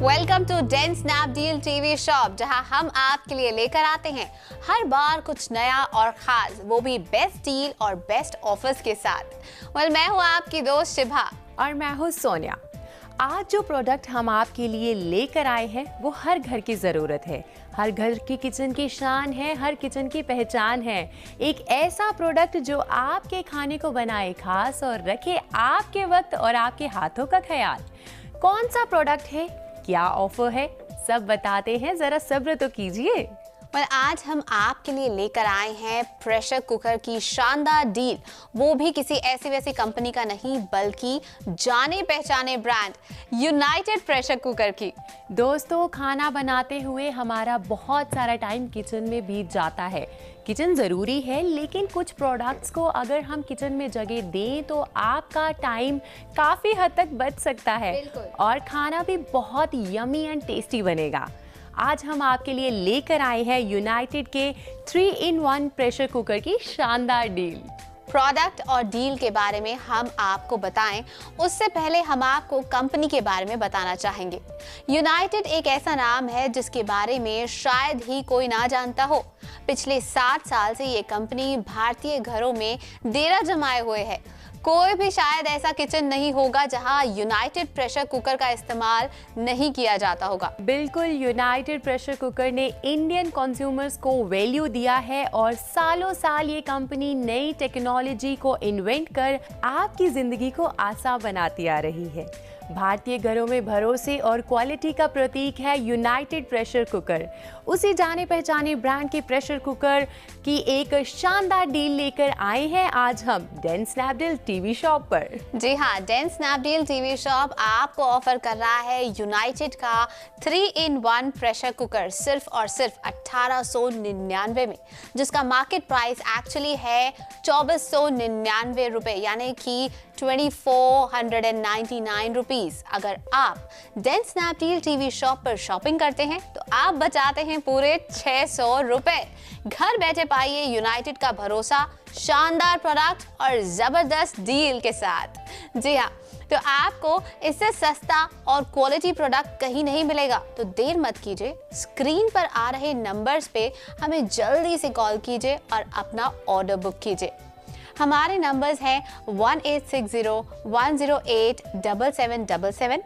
Welcome to Den Snapdeal TV shop, जहां हम आपके लिए लेकर आते हैं हर बार कुछ नया और खास, वो भी बेस्ट डील और बेस्ट ऑफर्स के साथ। मैं हूं आपकी दोस्त शिभा और मैं हूं सोनिया। आज जो प्रोडक्ट हम आपके लिए लेकर आए हैं वो हर घर की ज़रूरत है, हर घर की किचन की शान है, हर किचन की पहचान है। एक ऐसा प्रोडक्ट जो आपके खाने को बनाए खास और रखे आपके वक्त और आपके हाथों का ख्याल। कौन सा प्रोडक्ट है, क्या ऑफर है, सब बताते हैं, जरा सब्र तो कीजिए। आज हम आपके लिए लेकर आए हैं प्रेशर कुकर की शानदार डील, वो भी किसी ऐसी वैसी कंपनी का नहीं बल्कि जाने पहचाने ब्रांड यूनाइटेड प्रेशर कुकर की। दोस्तों, खाना बनाते हुए हमारा बहुत सारा टाइम किचन में बीत जाता है। किचन ज़रूरी है, लेकिन कुछ प्रोडक्ट्स को अगर हम किचन में जगह दें तो आपका टाइम काफ़ी हद तक बच सकता है और खाना भी बहुत यमी एंड टेस्टी बनेगा। आज हम आपके लिए लेकर आए हैं यूनाइटेड के 3-in-1 प्रेशर कुकर की शानदार डील। प्रोडक्ट और डील के बारे में हम आपको बताएं, उससे पहले हम आपको कंपनी के बारे में बताना चाहेंगे। यूनाइटेड एक ऐसा नाम है जिसके बारे में शायद ही कोई ना जानता हो। पिछले 7 साल से ये कंपनी भारतीय घरों में डेरा जमाए हुए है। कोई भी शायद ऐसा किचन नहीं होगा जहां यूनाइटेड प्रेशर कुकर का इस्तेमाल नहीं किया जाता होगा। बिल्कुल, यूनाइटेड प्रेशर कुकर ने इंडियन कंज्यूमर्स को वैल्यू दिया है और सालों साल ये कंपनी नई टेक्नोलॉजी को इन्वेंट कर आपकी जिंदगी को आसान बनाती आ रही है। भारतीय घरों में भरोसे और क्वालिटी का प्रतीक है यूनाइटेड प्रेशर कुकर। उसी जाने पहचाने ब्रांड के प्रेशर कुकर की एक शानदार डील लेकर आए हैं आज हम डेन स्नैपडील टीवी शॉप पर। जी हाँ, डेन स्नैपडील टीवी शॉप आपको ऑफर कर रहा है यूनाइटेड का 3-in-1 प्रेशर कुकर सिर्फ और सिर्फ 1899 में, जिसका मार्केट प्राइस एक्चुअली है 2499 रुपए, यानी कि 2499 रुपीज। अगर आप डेन स्नैपडील टीवी शॉप पर शॉपिंग करते हैं तो आप बचाते हैं पूरे 600 रुपए। घर बैठे पाइए यूनाइटेड का भरोसा, शानदार प्रोडक्ट और जबरदस्त डील के साथ। जी हाँ, तो आपको इससे सस्ता और क्वालिटी प्रोडक्ट कहीं नहीं मिलेगा, तो देर मत कीजिए, स्क्रीन पर आ रहे नंबर्स पे हमें जल्दी से कॉल कीजिए और अपना ऑर्डर बुक कीजिए। हमारे नंबर्स हैं 1860-108-7777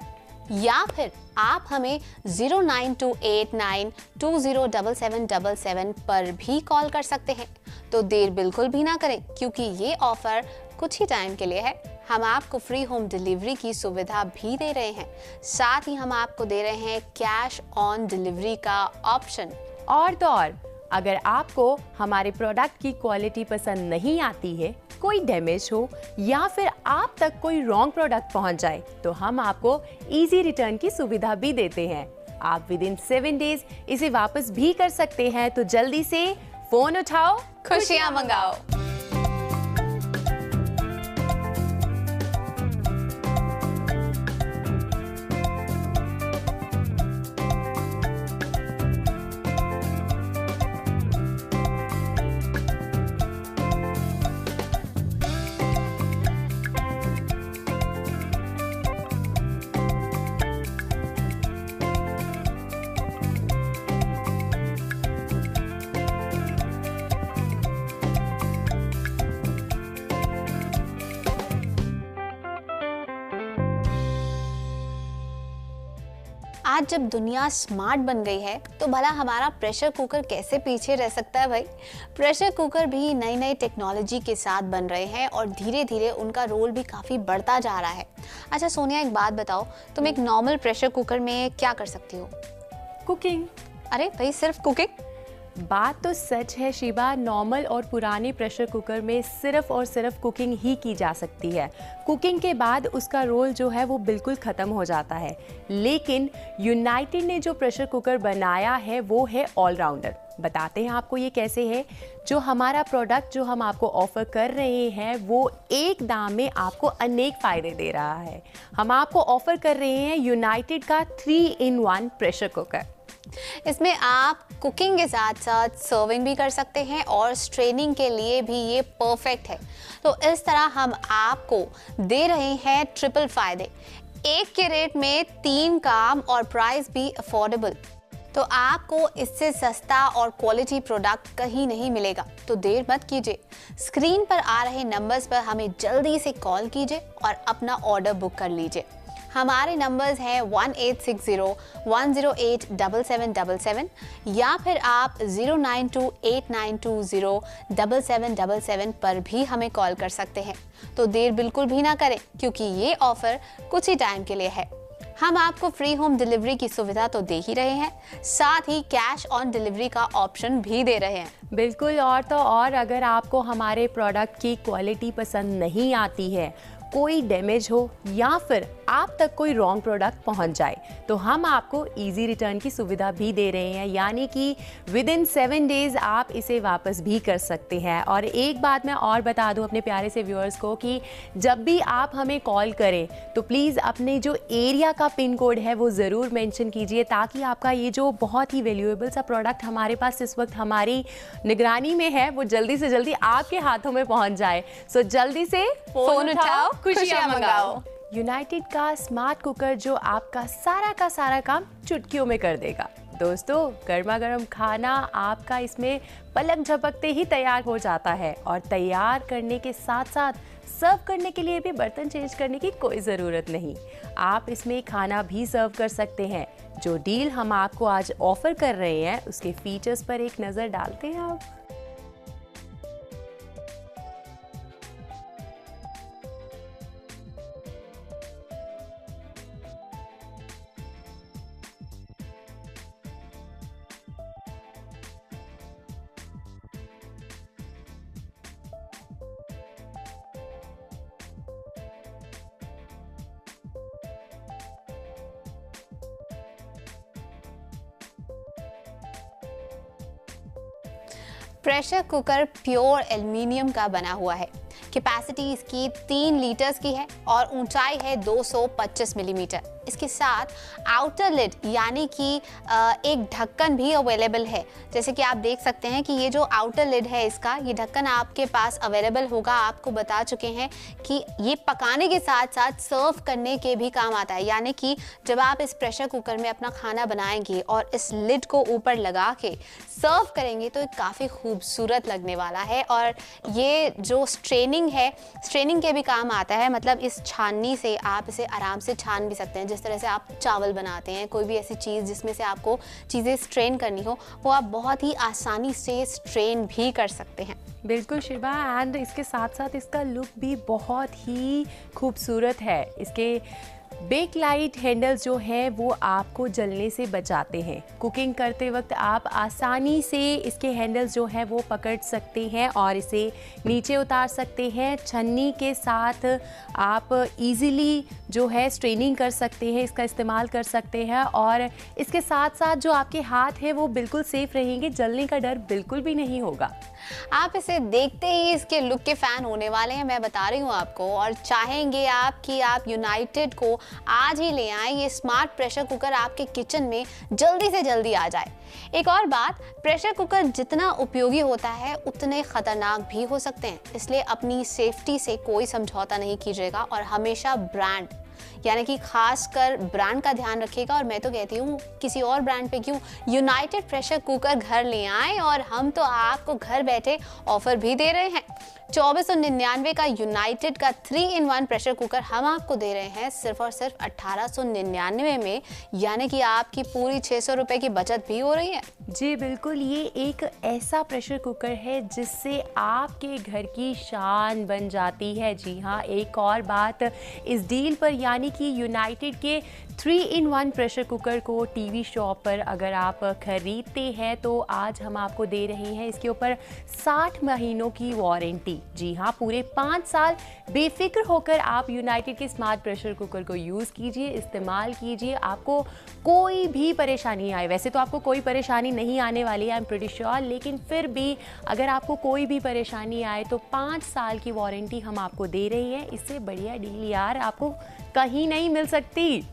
या फिर आप हमें 09289207777 पर भी कॉल कर सकते हैं। तो देर बिल्कुल भी ना करें, क्योंकि ये ऑफर कुछ ही टाइम के लिए है। हम आपको फ्री होम डिलीवरी की सुविधा भी दे रहे हैं, साथ ही हम आपको दे रहे हैं कैश ऑन डिलीवरी का ऑप्शन। और तो और, अगर आपको हमारे प्रोडक्ट की क्वालिटी पसंद नहीं आती है, कोई डैमेज हो या फिर आप तक कोई रॉन्ग प्रोडक्ट पहुंच जाए, तो हम आपको इजी रिटर्न की सुविधा भी देते हैं। आप विदिन 7 डेज इसे वापस भी कर सकते हैं, तो जल्दी से फोन उठाओ, खुशियां मंगाओ। आज जब दुनिया स्मार्ट बन गई है, तो भला हमारा प्रेशर कुकर कैसे पीछे रह सकता है भाई। प्रेशर कुकर भी नई नई टेक्नोलॉजी के साथ बन रहे हैं और धीरे धीरे उनका रोल भी काफ़ी बढ़ता जा रहा है। अच्छा सोनिया, एक बात बताओ, तुम एक नॉर्मल प्रेशर कुकर में क्या कर सकती हो? कुकिंग। अरे भाई, सिर्फ कुकिंग? बात तो सच है शिबा, नॉर्मल और पुराने प्रेशर कुकर में सिर्फ और सिर्फ कुकिंग ही की जा सकती है। कुकिंग के बाद उसका रोल जो है वो बिल्कुल ख़त्म हो जाता है। लेकिन यूनाइटेड ने जो प्रेशर कुकर बनाया है वो है ऑलराउंडर। बताते हैं आपको ये कैसे है। जो हमारा प्रोडक्ट जो हम आपको ऑफर कर रहे हैं वो एक दाम में आपको अनेक फ़ायदे दे रहा है। हम आपको ऑफर कर रहे हैं यूनाइटेड का 3-in-1 प्रेशर कुकर। इसमें आप कुकिंग के साथ साथ सर्विंग भी कर सकते हैं और स्ट्रेनिंग के लिए भी ये परफेक्ट है। तो इस तरह हम आपको दे रहे हैं ट्रिपल फायदे। एक के रेट में 3 काम और प्राइस भी अफोर्डेबल, तो आपको इससे सस्ता और क्वालिटी प्रोडक्ट कहीं नहीं मिलेगा। तो देर मत कीजिए, स्क्रीन पर आ रहे नंबर्स पर हमें जल्दी से कॉल कीजिए और अपना ऑर्डर बुक कर लीजिए। हमारे नंबर्स हैं 1860-108-7777 या फिर आप 09289207777 पर भी हमें कॉल कर सकते हैं। तो देर बिल्कुल भी ना करें, क्योंकि ये ऑफर कुछ ही टाइम के लिए है। हम आपको फ्री होम डिलीवरी की सुविधा तो दे ही रहे हैं, साथ ही कैश ऑन डिलीवरी का ऑप्शन भी दे रहे हैं। बिल्कुल, और तो और अगर आपको हमारे प्रोडक्ट की क्वालिटी पसंद नहीं आती है, कोई डैमेज हो या फिर आप तक कोई रॉन्ग प्रोडक्ट पहुंच जाए, तो हम आपको इजी रिटर्न की सुविधा भी दे रहे हैं, यानी कि विद इन 7 डेज आप इसे वापस भी कर सकते हैं। और एक बात मैं और बता दूं अपने प्यारे से व्यूअर्स को कि जब भी आप हमें कॉल करें तो प्लीज़ अपने जो एरिया का पिन कोड है वो ज़रूर मेंशन कीजिए, ताकि आपका ये जो बहुत ही वैल्यूएबल सा प्रोडक्ट हमारे पास इस वक्त हमारी निगरानी में है वो जल्दी से जल्दी आपके हाथों में पहुँच जाए। सो जल्दी से फोन उठाओ, खुशियां मंगाओ। यूनाइटेड का स्मार्ट कुकर जो आपका सारा का सारा काम चुटकियों में कर देगा। दोस्तों, गर्मा गर्म खाना आपका इसमें पलक झपकते ही तैयार हो जाता है, और तैयार करने के साथ साथ सर्व करने के लिए भी बर्तन चेंज करने की कोई ज़रूरत नहीं। आप इसमें खाना भी सर्व कर सकते हैं। जो डील हम आपको आज ऑफर कर रहे हैं उसके फीचर्स पर एक नज़र डालते हैं आप। प्रेशर कुकर प्योर एल्युमिनियम का बना हुआ है। कैपेसिटी इसकी 3 लीटर्स की है और ऊंचाई है 225 मिलीमीटर। इसके साथ आउटर लिड यानी कि एक ढक्कन भी अवेलेबल है। जैसे कि आप देख सकते हैं कि ये जो आउटर लिड है इसका, ये ढक्कन आपके पास अवेलेबल होगा। आपको बता चुके हैं कि ये पकाने के साथ साथ सर्व करने के भी काम आता है, यानी कि जब आप इस प्रेशर कुकर में अपना खाना बनाएंगे और इस लिड को ऊपर लगा के सर्व करेंगे तो ये काफ़ी खूबसूरत लगने वाला है। और ये जो स्ट्रेनिंग है, स्ट्रेनिंग के भी काम आता है। मतलब इस छाननी से आप इसे आराम से छान भी सकते हैं। जिस तरह से आप चावल बनाते हैं, कोई भी ऐसी चीज़ जिसमें से आपको चीज़ें स्ट्रेन करनी हो, वो आप बहुत ही आसानी से स्ट्रेन भी कर सकते हैं। बिल्कुल शिबा, एंड इसके साथ साथ इसका लुक भी बहुत ही खूबसूरत है। इसके बेक लाइट हैंडल्स जो हैं वो आपको जलने से बचाते हैं। कुकिंग करते वक्त आप आसानी से इसके हैंडल्स जो हैं वो पकड़ सकते हैं और इसे नीचे उतार सकते हैं। छन्नी के साथ आप इजीली जो है स्ट्रेनिंग कर सकते हैं, इसका इस्तेमाल कर सकते हैं, और इसके साथ साथ जो आपके हाथ हैं वो बिल्कुल सेफ रहेंगे, जलने का डर बिल्कुल भी नहीं होगा। आप इसे देखते ही इसके लुक के फैन होने वाले हैं, मैं बता रही हूँ आपको, और चाहेंगे आप कि आप यूनाइटेड को आज ही ले आएं। ये स्मार्ट प्रेशर कुकर आपके किचन में जल्दी से जल्दी आ जाए। एक और बात, प्रेशर कुकर जितना उपयोगी होता है उतने खतरनाक भी हो सकते हैं, इसलिए अपनी सेफ्टी से कोई समझौता नहीं कीजिएगा और हमेशा ब्रांड यानी कि खासकर ब्रांड का ध्यान रखिएगा। और मैं तो कहती हूँ किसी और ब्रांड पे क्यों, यूनाइटेड प्रेशर कुकर घर ले आएं, और हम तो आपको घर बैठे ऑफर भी दे रहे हैं। 2499 का यूनाइटेड का 3-in-1 प्रेशर कुकर हम आपको दे रहे हैं सिर्फ और सिर्फ 1899 में, यानी कि आपकी पूरी 600 रुपए की बचत भी हो रही है। जी बिल्कुल, ये एक ऐसा प्रेशर कुकर है जिससे आपके घर की शान बन जाती है। जी हाँ, एक और बात इस डील पर, यानी कि यूनाइटेड के 3-in-1 प्रेशर कुकर को टीवी शॉप पर अगर आप खरीदते हैं तो आज हम आपको दे रहे हैं इसके ऊपर 60 महीनों की वारंटी। जी हाँ, पूरे 5 साल बेफिक्र होकर आप यूनाइटेड के स्मार्ट प्रेशर कुकर को यूज़ कीजिए, इस्तेमाल कीजिए, आपको कोई भी परेशानी आए। वैसे तो आपको कोई परेशानी नहीं आने वाली है, आई एम प्रीटी श्योर, लेकिन फिर भी अगर आपको कोई भी परेशानी आए तो 5 साल की वारंटी हम आपको दे रही है। इससे बढ़िया डील यार आपको कहीं नहीं मिल सकती।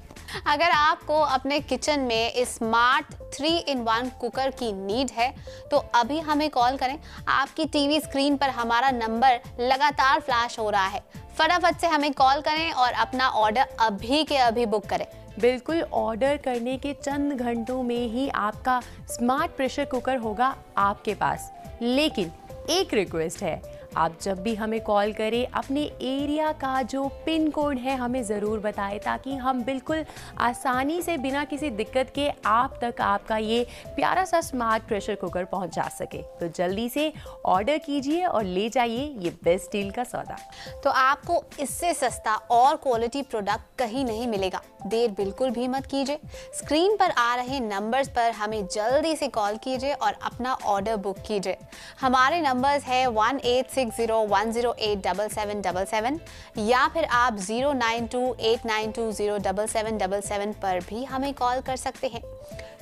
अगर आपको अपने किचन में स्मार्ट 3-in-1 कुकर की नीड है तो अभी हमें कॉल करें। आपकी टीवी स्क्रीन पर हमारा नंबर लगातार फ्लैश हो रहा है। फटाफट से हमें कॉल करें और अपना ऑर्डर अभी के अभी बुक करें। बिल्कुल, ऑर्डर करने के चंद घंटों में ही आपका स्मार्ट प्रेशर कुकर होगा आपके पास। लेकिन एक रिक्वेस्ट है, आप जब भी हमें कॉल करें अपने एरिया का जो पिन कोड है हमें ज़रूर बताएं, ताकि हम बिल्कुल आसानी से बिना किसी दिक्कत के आप तक आपका ये प्यारा सा स्मार्ट प्रेशर कुकर पहुंचा सके। तो जल्दी से ऑर्डर कीजिए और ले जाइए ये बेस्ट डील का सौदा। तो आपको इससे सस्ता और क्वालिटी प्रोडक्ट कहीं नहीं मिलेगा। देर बिल्कुल भी मत कीजिए। स्क्रीन पर आ रहे नंबर्स पर हमें जल्दी से कॉल कीजिए और अपना ऑर्डर बुक कीजिए। हमारे नंबर्स है 1860108777 या फिर आप 09289207777 पर भी हमें कॉल कर सकते हैं।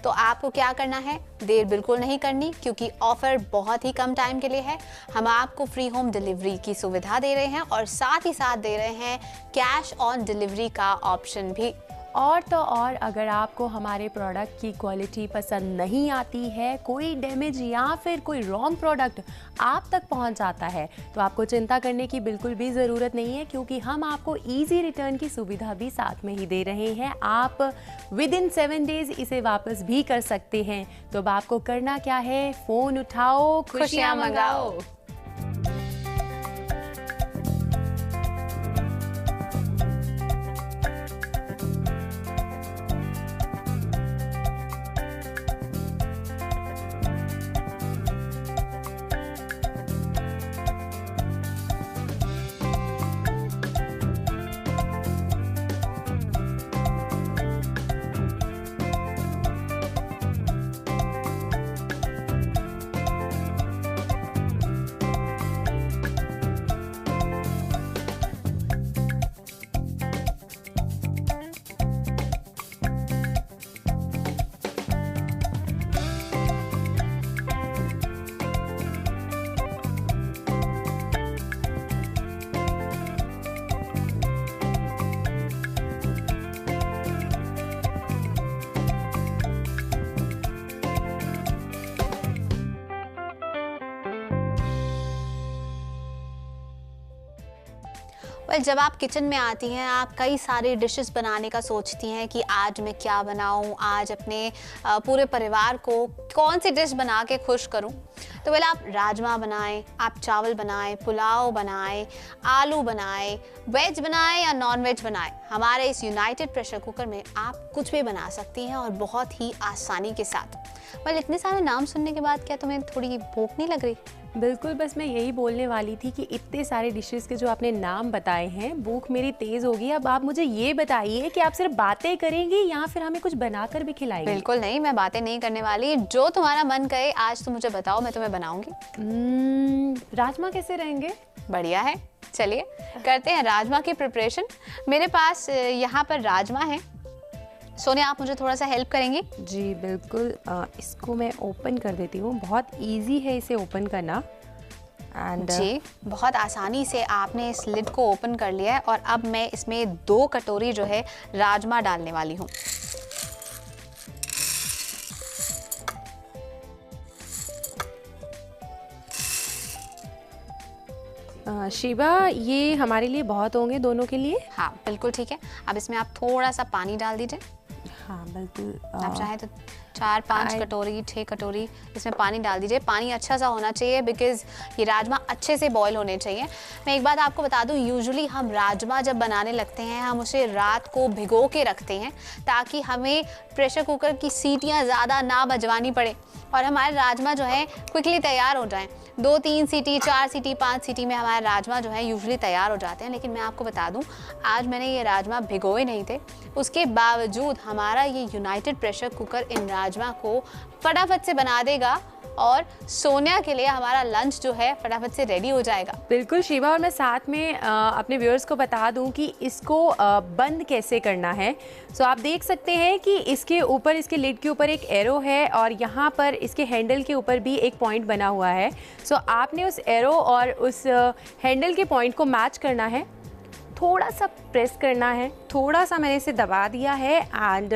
तो आपको क्या करना है, देर बिल्कुल नहीं करनी, क्योंकि ऑफर बहुत ही कम टाइम के लिए है। हम आपको फ्री होम डिलीवरी की सुविधा दे रहे हैं और साथ ही साथ दे रहे हैं कैश ऑन डिलीवरी का ऑप्शन भी। और तो और, अगर आपको हमारे प्रोडक्ट की क्वालिटी पसंद नहीं आती है, कोई डैमेज या फिर कोई रॉन्ग प्रोडक्ट आप तक पहुंच जाता है, तो आपको चिंता करने की बिल्कुल भी ज़रूरत नहीं है, क्योंकि हम आपको इजी रिटर्न की सुविधा भी साथ में ही दे रहे हैं। आप विद इन 7 डेज इसे वापस भी कर सकते हैं। तो अब आपको करना क्या है, फ़ोन उठाओ, खुशियाँ मंगाओ। जब आप किचन में आती हैं, आप कई सारे डिशेस बनाने का सोचती हैं कि आज मैं क्या बनाऊं, आज अपने पूरे परिवार को कौन सी डिश बना के खुश करूं। तो आप राजमा बनाएं, आप चावल बनाएं, पुलाव बनाएं, आलू बनाएं, वेज बनाएं या नॉन वेज बनाएं, हमारे इस यूनाइटेड प्रेशर कुकर में आप कुछ भी बना सकती हैं और बहुत ही आसानी के साथ। इतने सारे नाम सुनने के बाद क्या तुम्हें थोड़ी भूख नहीं लग रही? बिल्कुल, बस मैं यही बोलने वाली थी कि इतने सारे डिशेस के जो आपने नाम बताए हैं, भूख मेरी तेज़ होगी। अब आप मुझे ये बताइए कि आप सिर्फ बातें करेंगी या फिर हमें कुछ बनाकर भी खिलाएंगी? बिल्कुल नहीं, मैं बातें नहीं करने वाली। जो तुम्हारा मन करे आज तुम मुझे बताओ, मैं तुम्हें बनाऊंगी। राजमा कैसे रहेंगे? बढ़िया है, चलिए करते हैं राजमा की प्रिपरेशन। मेरे पास यहाँ पर राजमा है। सोनिया, आप मुझे थोड़ा सा हेल्प करेंगी? जी बिल्कुल, इसको मैं ओपन कर देती हूँ। बहुत इजी है इसे ओपन करना। जी, बहुत आसानी से आपने इस लिड को ओपन कर लिया है और अब मैं इसमें 2 कटोरी जो है राजमा डालने वाली हूँ। शिवा, ये हमारे लिए बहुत होंगे दोनों के लिए? हाँ बिल्कुल ठीक है। अब इसमें आप थोड़ा सा पानी डाल दीजिए। हाँ बिल्कुल, आप चाहे तो 4-5 कटोरी 6 कटोरी इसमें पानी डाल दीजिए। पानी अच्छा सा होना चाहिए बिकॉज ये राजमा अच्छे से बॉईल होने चाहिए। मैं एक बात आपको बता दूं, यूजुअली हम राजमा जब बनाने लगते हैं हम उसे रात को भिगो के रखते हैं ताकि हमें प्रेशर कुकर की सीटियां ज़्यादा ना बजवानी पड़े और हमारे राजमा जो है क्विकली तैयार हो जाएं। 2-3 सीटी, 4 सीटी, 5 सीटी में हमारे राजमा जो है यूजुअली तैयार हो जाते हैं। लेकिन मैं आपको बता दूं, आज मैंने ये राजमा भिगोए नहीं थे, उसके बावजूद हमारा ये यूनाइटेड प्रेशर कुकर इन राजमा को फटाफट से बना देगा और सोनिया के लिए हमारा लंच जो है फटाफट से रेडी हो जाएगा। बिल्कुल शिवा, और मैं साथ में अपने व्यूअर्स को बता दूं कि इसको बंद कैसे करना है। सो आप देख सकते हैं कि इसके ऊपर, इसके लिड के ऊपर एक एरो है और यहाँ पर इसके हैंडल के ऊपर भी एक पॉइंट बना हुआ है। सो आपने उस एरो और उस हैंडल के पॉइंट को मैच करना है, थोड़ा सा प्रेस करना है, थोड़ा सा मैंने इसे दबा दिया है एंड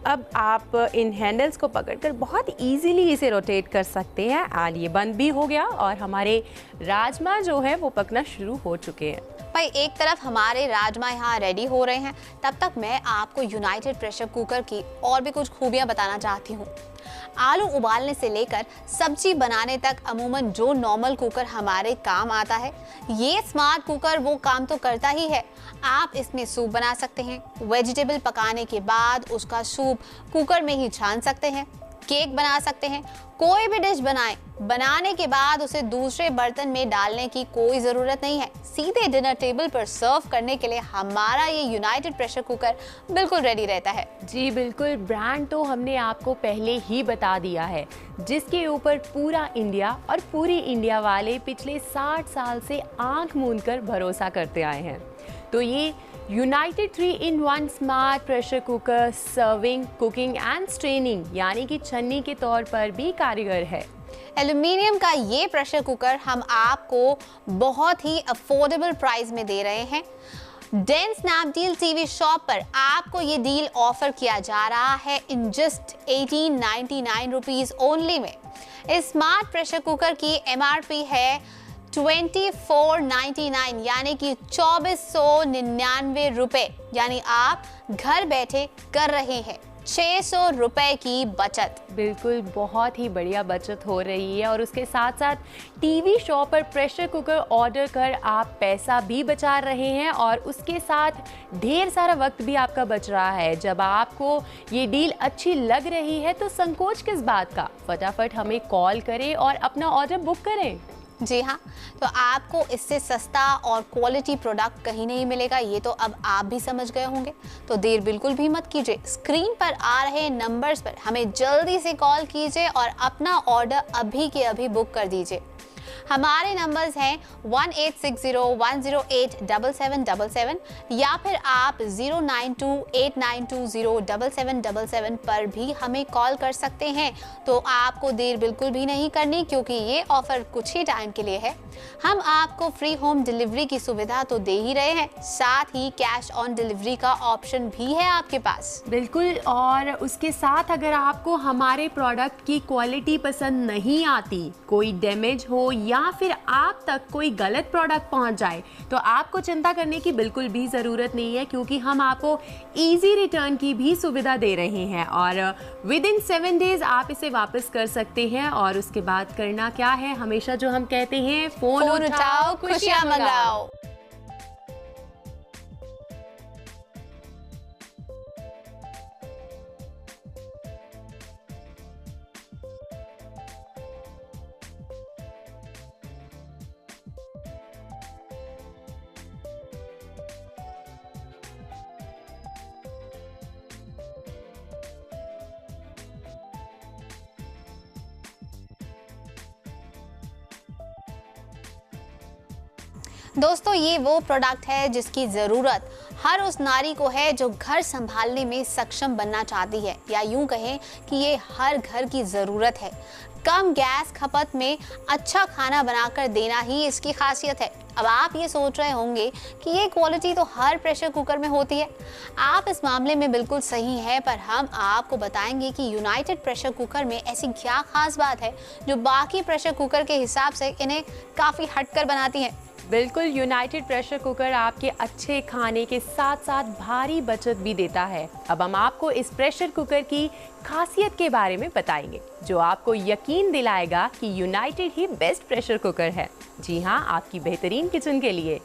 अब आप इन हैंडल्स को पकड़कर बहुत इजीली इसे रोटेट कर सकते हैं एंड ये बंद भी हो गया और हमारे राजमा जो है वो पकना शुरू हो चुके हैं। भाई एक तरफ हमारे राजमा यहाँ रेडी हो रहे हैं, तब तक मैं आपको यूनाइटेड प्रेशर कुकर की और भी कुछ खूबियाँ बताना चाहती हूँ। आलू उबालने से लेकर सब्जी बनाने तक अमूमन जो नॉर्मल कुकर हमारे काम आता है, ये स्मार्ट कुकर वो काम तो करता ही है। आप इसमें सूप बना सकते हैं, वेजिटेबल पकाने के बाद उसका सूप कुकर में ही छान सकते हैं, केक बना सकते हैं, कोई भी डिश बनाएं, बनाने के बाद उसे दूसरे बर्तन में डालने की कोई ज़रूरत नहीं है। सीधे डिनर टेबल पर सर्व करने के लिए हमारा ये यूनाइटेड प्रेशर कुकर बिल्कुल रेडी रहता है। जी बिल्कुल, ब्रांड तो हमने आपको पहले ही बता दिया है, जिसके ऊपर पूरा इंडिया और पूरी इंडिया वाले पिछले 60 साल से आंख मूंद कर भरोसा करते आए हैं। तो ये United 3-in-1 smart pressure cooker serving, cooking and straining यानी कि छन्नी के तौर पर भी कारगर है। एल्युमिनियम का ये प्रेशर कुकर हम आपको बहुत ही अफोर्डेबल प्राइस में दे रहे हैं। डेन स्नैपडील टीवी शॉप पर आपको ये डील ऑफर किया जा रहा है इन जस्ट 1899 रुपीज ओनली में। इस स्मार्ट प्रेशर कुकर की MRP है 2499 यानी कि 2499 रुपए, यानी आप घर बैठे कर रहे हैं 600 रुपए की बचत। बिल्कुल, बहुत ही बढ़िया बचत हो रही है और उसके साथ साथ टीवी शॉप पर प्रेशर कुकर ऑर्डर कर आप पैसा भी बचा रहे हैं और उसके साथ ढेर सारा वक्त भी आपका बच रहा है। जब आपको ये डील अच्छी लग रही है तो संकोच किस बात का, फटाफट हमें कॉल करें और अपना ऑर्डर बुक करें। जी हाँ, तो आपको इससे सस्ता और क्वालिटी प्रोडक्ट कहीं नहीं मिलेगा, ये तो अब आप भी समझ गए होंगे। तो देर बिल्कुल भी मत कीजिए, स्क्रीन पर आ रहे नंबर्स पर हमें जल्दी से कॉल कीजिए और अपना ऑर्डर अभी के अभी बुक कर दीजिए। हमारे नंबर्स हैं 1860-108-7777 या फिर आप 092-892-0777 पर भी हमें कॉल कर सकते हैं। तो आपको देर बिल्कुल भी नहीं करनी, क्योंकि ये ऑफर कुछ ही टाइम के लिए है। हम आपको फ्री होम डिलीवरी की सुविधा तो दे ही रहे हैं, साथ ही कैश ऑन डिलीवरी का ऑप्शन भी है आपके पास। बिल्कुल, और उसके साथ अगर आपको हमारे प्रोडक्ट की क्वालिटी पसंद नहीं आती, कोई डैमेज हो या फिर आप तक कोई गलत प्रोडक्ट पहुंच जाए, तो आपको चिंता करने की बिल्कुल भी ज़रूरत नहीं है, क्योंकि हम आपको इजी रिटर्न की भी सुविधा दे रहे हैं और विद इन 7 डेज आप इसे वापस कर सकते हैं। और उसके बाद करना क्या है, हमेशा जो हम कहते हैं, फोन उठाओ, खुशियां मंगाओ। दोस्तों, ये वो प्रोडक्ट है जिसकी ज़रूरत हर उस नारी को है जो घर संभालने में सक्षम बनना चाहती है, या यूं कहें कि ये हर घर की ज़रूरत है। कम गैस खपत में अच्छा खाना बनाकर देना ही इसकी खासियत है। अब आप ये सोच रहे होंगे कि ये क्वालिटी तो हर प्रेशर कुकर में होती है। आप इस मामले में बिल्कुल सही है, पर हम आपको बताएंगे कि यूनाइटेड प्रेशर कुकर में ऐसी क्या खास बात है जो बाकी प्रेशर कुकर के हिसाब से इन्हें काफ़ी हटकर बनाती है। बिल्कुल, यूनाइटेड प्रेशर कुकर आपके अच्छे खाने के साथ साथ भारी बचत भी देता है। अब हम आपको इस प्रेशर कुकर की खासियत के बारे में बताएंगे, जो आपको यकीन दिलाएगा कि यूनाइटेड ही बेस्ट प्रेशर कुकर है। जी हाँ, आपकी बेहतरीन किचन के लिए।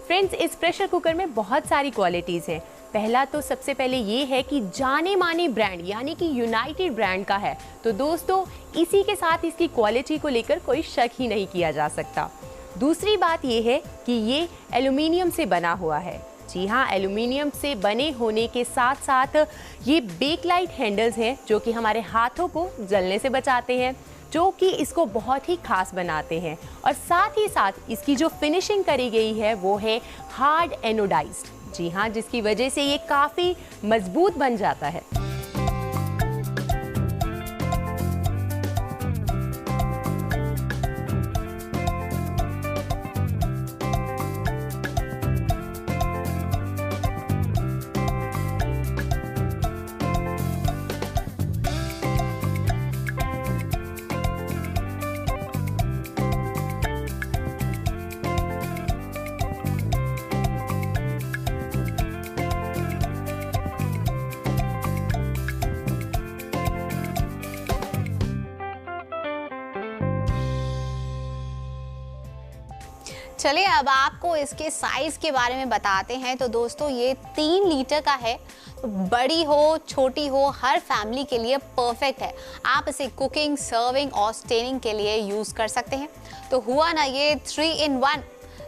फ्रेंड्स, इस प्रेशर कुकर में बहुत सारी क्वालिटीज़ हैं। पहला तो सबसे पहले ये है कि जाने माने ब्रांड यानी कि यूनाइटेड ब्रांड का है। तो दोस्तों, इसी के साथ इसकी क्वालिटी को लेकर कोई शक ही नहीं किया जा सकता। दूसरी बात ये है कि ये एल्युमिनियम से बना हुआ है। जी हाँ, एल्युमिनियम से बने होने के साथ साथ ये बेकलाइट हैंडल्स हैं, जो कि हमारे हाथों को जलने से बचाते हैं, जो कि इसको बहुत ही खास बनाते हैं। और साथ ही साथ इसकी जो फिनिशिंग करी गई है वो है हार्ड एनोडाइज्ड। जी हाँ, जिसकी वजह से ये काफ़ी मजबूत बन जाता है। चलिए अब आपको इसके साइज के बारे में बताते हैं। तो दोस्तों ये 3 लीटर का है, बड़ी हो छोटी हो हर फैमिली के लिए परफेक्ट है। आप इसे कुकिंग, सर्विंग और स्टेनिंग के लिए यूज कर सकते हैं। तो हुआ ना ये 3 in 1,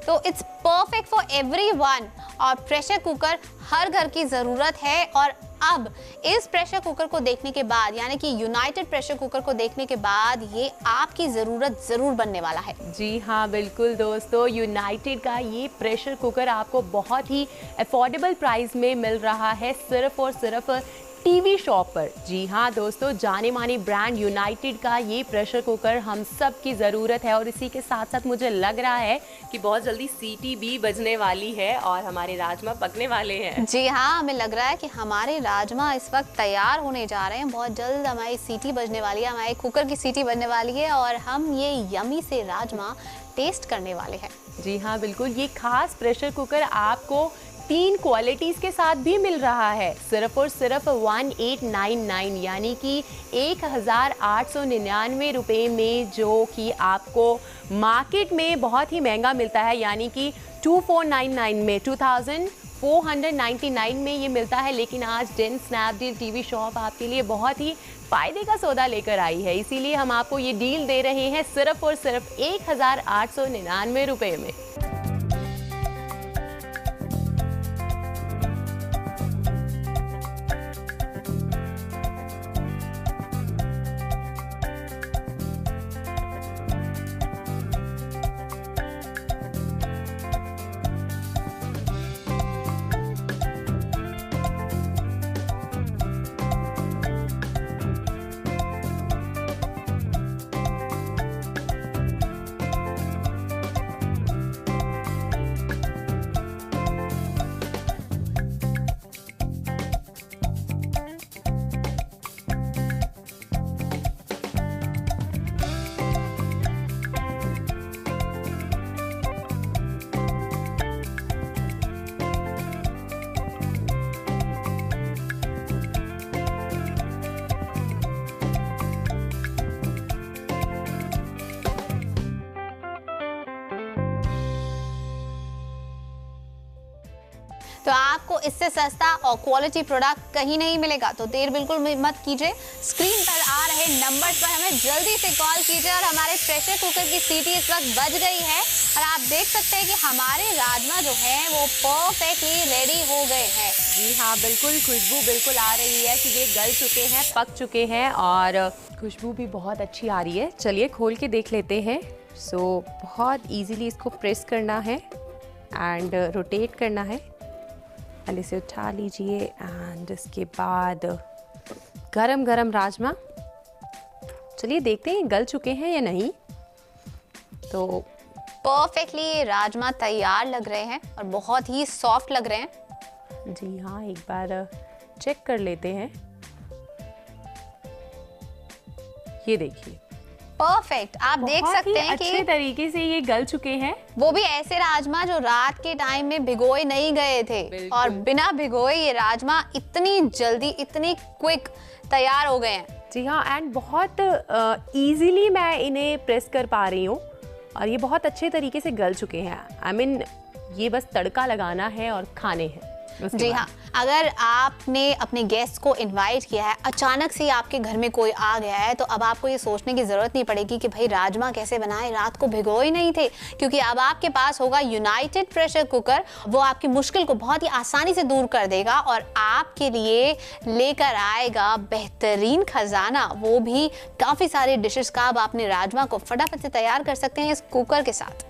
तो इट्स परफेक्ट फॉर एवरीवन। और प्रेशर कुकर हर घर की ज़रूरत है। और अब इस प्रेशर कुकर को देखने के बाद, यानी कि यूनाइटेड प्रेशर कुकर को देखने के बाद, ये आपकी ज़रूरत ज़रूर बनने वाला है। जी हाँ बिल्कुल दोस्तों, यूनाइटेड का ये प्रेशर कुकर आपको बहुत ही अफोर्डेबल प्राइस में मिल रहा है, सिर्फ और सिर्फ टीवी शॉप पर। जी हाँ दोस्तों, जाने मानी ब्रांड यूनाइटेड का ये प्रेशर कुकर हम सब की ज़रूरत है। और इसी के साथ साथ मुझे लग रहा है कि बहुत जल्दी सीटी भी बजने वाली है और हमारे राजमा पकने वाले हैं। जी हाँ, हमें लग रहा है कि हमारे राजमा इस वक्त तैयार होने जा रहे हैं। बहुत जल्द हमारी सीटी बजने वाली है, हमारे कुकर की सीटी बजने वाली है और हम ये यमी से राजमा टेस्ट करने वाले हैं। जी हाँ बिल्कुल, ये खास प्रेशर कुकर आपको 3 क्वालिटीज़ के साथ भी मिल रहा है, सिर्फ और सिर्फ 1899 यानी कि 1899 रुपये में, जो कि आपको मार्केट में बहुत ही महंगा मिलता है, यानी कि 2499 में, 2499 में ये मिलता है। लेकिन आज डेन स्नैपडील टीवी शॉप आपके लिए बहुत ही फ़ायदे का सौदा लेकर आई है, इसीलिए हम आपको ये डील दे रहे हैं सिर्फ और सिर्फ 1899 रुपये में। तो आपको इससे सस्ता और क्वालिटी प्रोडक्ट कहीं नहीं मिलेगा। तो देर बिल्कुल मत कीजिए, स्क्रीन पर आ रहे नंबर्स पर हमें जल्दी से कॉल कीजिए। और हमारे प्रेशर कुकर की सीटी इस वक्त बज गई है और आप देख सकते हैं कि हमारे राजमा जो हैं वो परफेक्टली रेडी हो गए हैं। जी हाँ बिल्कुल, खुशबू बिल्कुल आ रही है कि ये गल चुके हैं, पक चुके हैं और खुशबू भी बहुत अच्छी आ रही है। चलिए खोल के देख लेते हैं। बहुत इजीली इसको प्रेस करना है एंड रोटेट करना है एंड इसे उठा लीजिए एंड इसके बाद गरम गरम राजमा। चलिए देखते हैं गल चुके हैं या नहीं। तो परफेक्टली राजमा तैयार लग रहे हैं और बहुत ही सॉफ्ट लग रहे हैं। जी हाँ, एक बार चेक कर लेते हैं। ये देखिए परफेक्ट, आप देख सकते हैं कि अच्छे तरीके से ये गल चुके हैं। वो भी ऐसे राजमा जो रात के टाइम में भिगोए नहीं गए थे और बिना भिगोए ये राजमा इतनी जल्दी, इतनी क्विक तैयार हो गए हैं। जी हाँ, एंड बहुत इजीली मैं इन्हें प्रेस कर पा रही हूँ और ये बहुत अच्छे तरीके से गल चुके हैं। I mean, ये बस तड़का लगाना है और खाने हैं। जी हाँ, अगर आपने अपने गेस्ट को इनवाइट किया है, अचानक से आपके घर में कोई आ गया है, तो अब आपको ये सोचने की ज़रूरत नहीं पड़ेगी कि भाई राजमा कैसे बनाए, रात को भिगोए नहीं थे, क्योंकि अब आपके पास होगा यूनाइटेड प्रेशर कुकर। वो आपकी मुश्किल को बहुत ही आसानी से दूर कर देगा और आपके लिए लेकर आएगा बेहतरीन खजाना, वो भी काफ़ी सारे डिशेस का। अब आपने राजमा को फटाफट से तैयार कर सकते हैं इस कुकर के साथ।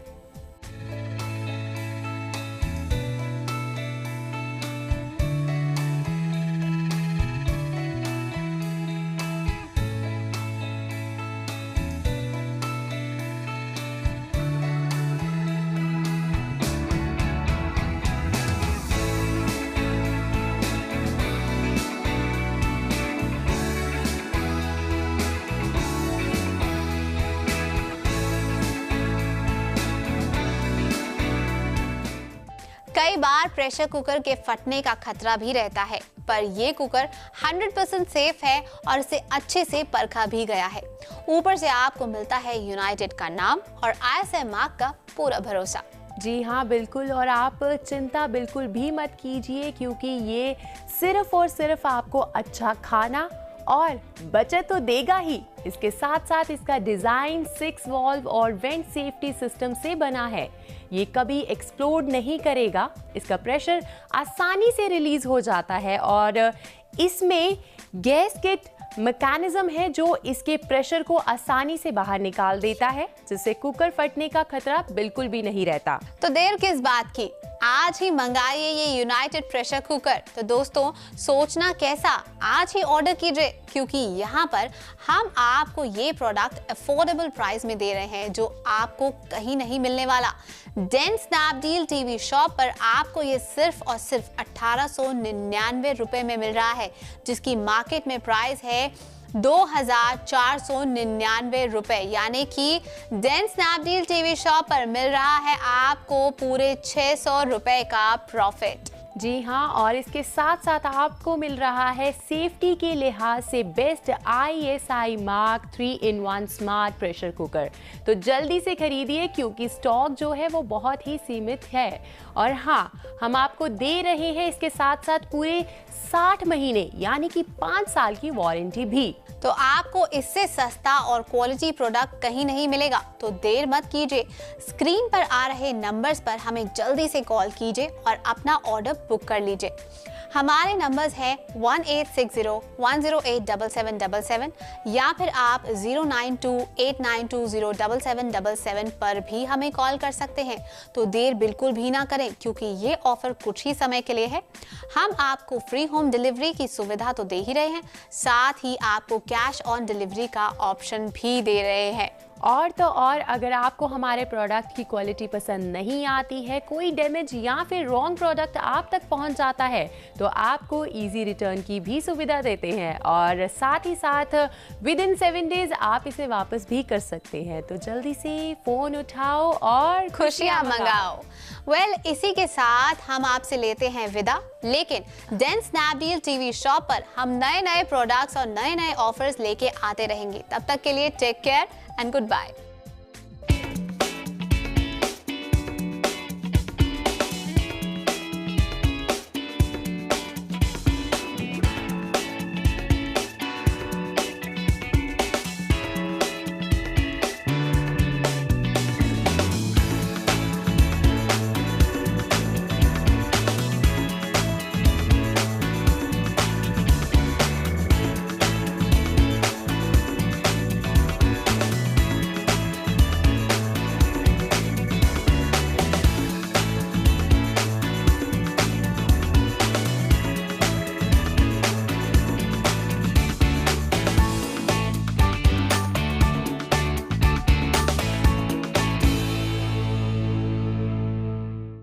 कई बार प्रेशर कुकर के फटने का खतरा भी रहता है, पर ये कुकर 100% सेफ है और इसे अच्छे से परखा भी गया है। ऊपर से आपको मिलता है यूनाइटेड का नाम और ISI मार्क का पूरा भरोसा। जी हाँ, बिल्कुल। और आप चिंता बिल्कुल भी मत कीजिए, क्योंकि ये सिर्फ और सिर्फ आपको अच्छा खाना और बचत तो देगा ही, इसके साथ साथ इसका डिज़ाइन 6 वॉल्व और वेंट सेफ्टी सिस्टम से बना है। ये कभी एक्सप्लोड नहीं करेगा, इसका प्रेशर आसानी से रिलीज हो जाता है और इसमें गैस्केट मैकेनिज्म है जो इसके प्रेशर को आसानी से बाहर निकाल देता है, जिससे कुकर फटने का खतरा बिल्कुल भी नहीं रहता। तो देर किस बात की, आज ही मंगाइए ये यूनाइटेड प्रेशर कुकर। तो दोस्तों, सोचना कैसा, आज ही ऑर्डर कीजिए, क्योंकि यहाँ पर हम आपको ये प्रोडक्ट अफोर्डेबल प्राइस में दे रहे हैं जो आपको कहीं नहीं मिलने वाला। डेन स्नैपडील टीवी शॉप पर आपको ये सिर्फ और सिर्फ 1899 रुपए में मिल रहा है, जिसकी मार्केट में प्राइस है 2499 रुपए। यानी कि डेन स्नैपडील टीवी शॉप पर मिल रहा है आपको पूरे 600 रुपए का प्रॉफिट। जी हाँ, और इसके साथ साथ आपको मिल रहा है सेफ्टी के लिहाज से best ISI mark 3-in-1 smart pressure cooker. तो जल्दी से खरीदिए, क्योंकि स्टॉक जो है वो बहुत ही सीमित है। और हाँ, हम आपको दे रहे हैं इसके साथ साथ पूरे 60 महीने यानी कि 5 साल की वारंटी भी। तो आपको इससे सस्ता और क्वालिटी प्रोडक्ट कहीं नहीं मिलेगा। तो देर मत कीजिए, स्क्रीन पर आ रहे नंबर्स पर हमें जल्दी से कॉल कीजिए और अपना ऑर्डर बुक कर लीजिए। हमारे नंबर्स हैं 1860-108-7777 या फिर आप 092-892-07777 पर भी हमें कॉल कर सकते हैं। तो देर बिल्कुल भी ना करें, क्योंकि ये ऑफर कुछ ही समय के लिए है। हम आपको फ्री होम डिलीवरी की सुविधा तो दे ही रहे हैं, साथ ही आपको कैश ऑन डिलीवरी का ऑप्शन भी दे रहे हैं। और तो और, अगर आपको हमारे प्रोडक्ट की क्वालिटी पसंद नहीं आती है, कोई डैमेज या फिर रॉन्ग प्रोडक्ट आप तक पहुंच जाता है, तो आपको इजी रिटर्न की भी सुविधा देते हैं और साथ ही साथ विदिन 7 डेज आप इसे वापस भी कर सकते हैं। तो जल्दी से फोन उठाओ और खुशियां मंगाओ। वेल, इसी के साथ हम आपसे लेते हैं विदा, लेकिन डेन स्नैपडील टीवी शॉप पर हम नए नए प्रोडक्ट्स और नए नए ऑफर्स लेके आते रहेंगे। तब तक के लिए टेक केयर and goodbye.